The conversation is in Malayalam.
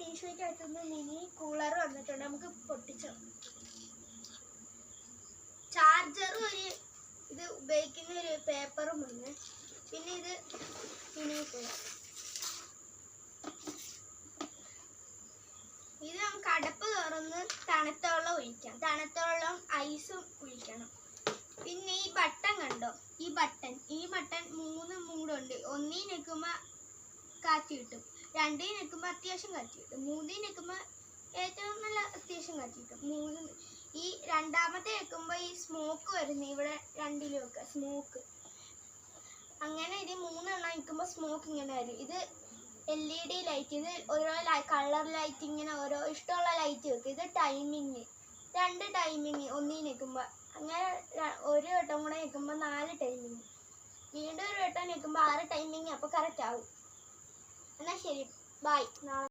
മീഷോയ്ക്കകത്തുനിന്ന് മിനി കൂളർ വന്നിട്ടുണ്ട്. നമുക്ക് പൊട്ടിച്ചോ. ചാർജറും ഇത് ഉപയോഗിക്കുന്ന ഒരു പേപ്പറും ഉണ്ട്. പിന്നെ ഇത് മിനി കൂളർ. ഇത് നമുക്ക് അടപ്പ് തുറന്ന് തണുത്ത വെള്ളം ഒഴിക്കാം. തണുത്ത വെള്ളം ഐസും ഒഴിക്കണം. പിന്നെ ഈ ബട്ടൺ കണ്ടോ, ഈ ബട്ടൺ 3 മൂടുണ്ട്. 1 നിൽക്കുമ്പോൾ കാറ്റ് കിട്ടും, 2 നിൽക്കുമ്പോൾ അത്യാവശ്യം കാറ്റ് കിട്ടും, 3 നിൽക്കുമ്പോൾ ഏറ്റവും നല്ല അത്യാവശ്യം കാറ്റ് കിട്ടും. ഈ രണ്ടാമത്തെ വെക്കുമ്പോൾ ഈ സ്മോക്ക് വരുന്നത് ഇവിടെ 2 വെക്കുക, സ്മോക്ക്. അങ്ങനെ ഇത് 3 എണ്ണം നിൽക്കുമ്പോൾ സ്മോക്ക് ഇങ്ങനെ വരും. ഇത് LED ലൈറ്റ്. ഇത് ഓരോ കളർ ലൈറ്റ്, ഇങ്ങനെ ഓരോ ഇഷ്ടമുള്ള ലൈറ്റ് വെക്കും. ഇത് ടൈമിങ്, 2 ടൈമിങ് 1 നിൽക്കുമ്പോൾ. അങ്ങനെ ഒരു വട്ടം കൂടെ നിൽക്കുമ്പോൾ 4 ടൈമിങ്, വീണ്ടും ഒരു വട്ടം നിൽക്കുമ്പോൾ 6 ടൈമിങ്. അപ്പോൾ കറക്റ്റ് ആവും. എന്നാൽ ശരി, ബൈ. നാളെ